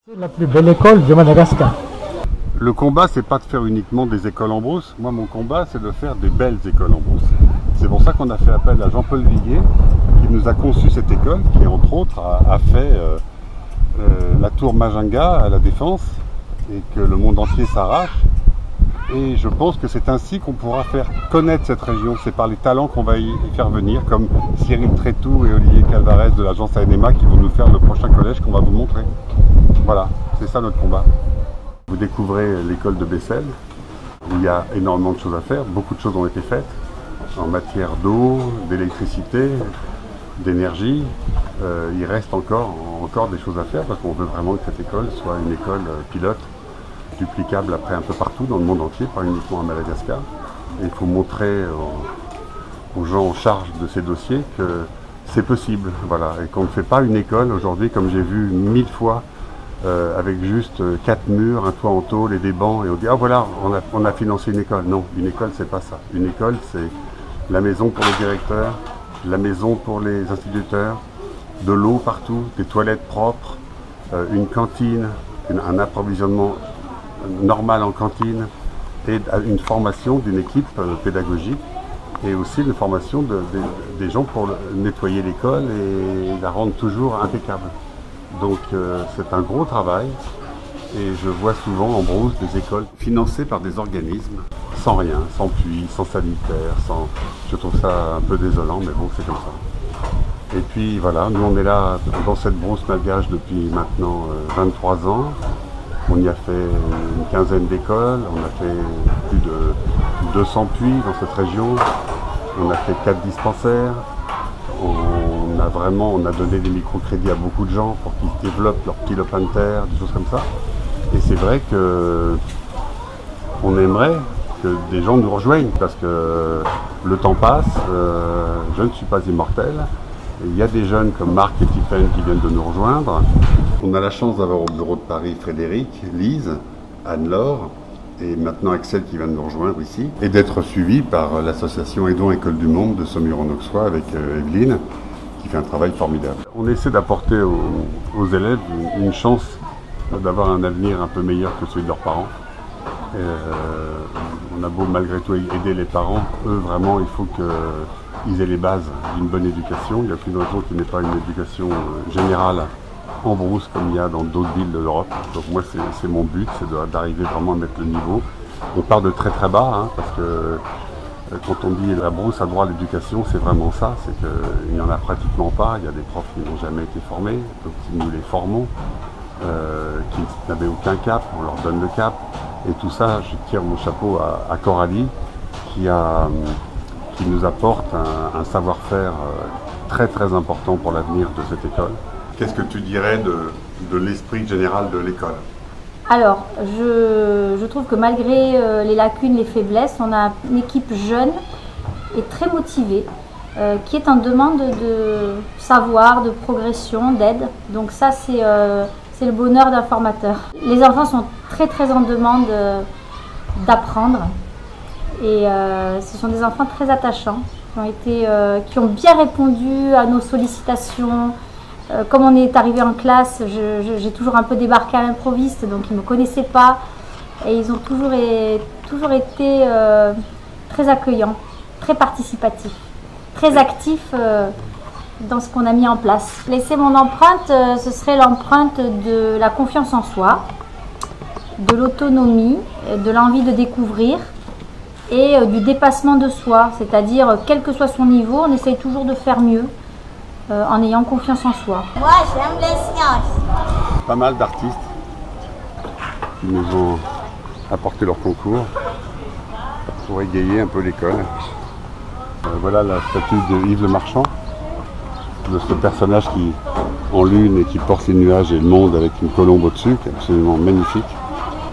C'est la plus belle école du Madagascar. Le combat, c'est pas de faire uniquement des écoles en brousse. Moi, mon combat, c'est de faire des belles écoles en brousse. C'est pour ça qu'on a fait appel à Jean-Paul Viguier, qui nous a conçu cette école, qui entre autres a fait la tour Majinga à la Défense, et que le monde entier s'arrache. Et je pense que c'est ainsi qu'on pourra faire connaître cette région. C'est par les talents qu'on va y faire venir, comme Cyril Trétou et Olivier Calvarez de l'agence ANEMA qui vont nous faire le prochain collège qu'on va vous montrer. Voilà, c'est ça notre combat. Vous découvrez l'école de Bessel, où il y a énormément de choses à faire. Beaucoup de choses ont été faites en matière d'eau, d'électricité, d'énergie. Il reste encore des choses à faire parce qu'on veut vraiment que cette école soit une école pilote, duplicable après un peu partout dans le monde entier, pas uniquement à Madagascar. Et il faut montrer aux gens en charge de ces dossiers que c'est possible, voilà, et qu'on ne fait pas une école aujourd'hui comme j'ai vu 1000 fois avec juste 4 murs, un toit en tôle et des bancs, et on dit ah voilà, on a financé une école. Non, une école c'est pas ça. Une école c'est la maison pour les directeurs, la maison pour les instituteurs, de l'eau partout, des toilettes propres, une cantine, un approvisionnement normal en cantine, et une formation d'une équipe pédagogique, et aussi une formation des gens pour nettoyer l'école et la rendre toujours impeccable. Donc c'est un gros travail, et je vois souvent en brousse des écoles financées par des organismes, sans rien, sans puits, sans sanitaire, sans... Je trouve ça un peu désolant, mais bon, c'est comme ça. Et puis voilà, nous on est là dans cette brousse malgache depuis maintenant 23 ans. On y a fait une quinzaine d'écoles, on a fait plus de 200 puits dans cette région, on a fait 4 dispensaires, on a donné des microcrédits à beaucoup de gens pour qu'ils développent leur petit lopin de terre, des choses comme ça. Et c'est vrai que on aimerait que des gens nous rejoignent parce que le temps passe, je ne suis pas immortel. Il y a des jeunes comme Marc et Tiffen qui viennent de nous rejoindre. On a la chance d'avoir au bureau de Paris Frédéric, Lise, Anne-Laure et maintenant Axel qui vient de nous rejoindre ici, et d'être suivi par l'association Aidons École du Monde de Saumur-en-Auxois avec Evelyne qui fait un travail formidable. On essaie d'apporter aux élèves une chance d'avoir un avenir un peu meilleur que celui de leurs parents. On a beau malgré tout aider les parents, eux vraiment il faut qu'ils aient les bases d'une bonne éducation. Il n'y a plus de raison qu'il n'y ait pas une éducation générale en brousse comme il y a dans d'autres villes de l'Europe. Donc moi c'est mon but, c'est d'arriver vraiment à mettre le niveau. On part de très très bas, hein, parce que quand on dit la brousse a droit à l'éducation, c'est vraiment ça, c'est qu'il n'y en a pratiquement pas. Il y a des profs qui n'ont jamais été formés, donc nous les formons, qui n'avaient aucun cap, on leur donne le cap. Et tout ça, je tire mon chapeau à Coralie qui nous apporte un savoir-faire très très important pour l'avenir de cette école. Qu'est-ce que tu dirais de l'esprit général de l'école? Alors, je trouve que malgré les lacunes, les faiblesses, on a une équipe jeune et très motivée qui est en demande de savoir, de progression, d'aide. Donc ça, c'est le bonheur d'un formateur. Les enfants sont très très en demande d'apprendre, et ce sont des enfants très attachants qui ont bien répondu à nos sollicitations. Comme on est arrivé en classe, j'ai toujours un peu débarqué à l'improviste, donc ils ne me connaissaient pas, et ils ont toujours été très accueillants, très participatifs, très actifs dans ce qu'on a mis en place. Laisser mon empreinte, ce serait l'empreinte de la confiance en soi, de l'autonomie, de l'envie de découvrir et du dépassement de soi, c'est-à-dire quel que soit son niveau, on essaye toujours de faire mieux en ayant confiance en soi. Moi j'aime les sciences. Pas mal d'artistes qui nous ont apporté leur concours pour égayer un peu l'école. Voilà la statue de Yves le Marchand, de ce personnage qui en lune et qui porte les nuages et le monde avec une colombe au-dessus, qui est absolument magnifique.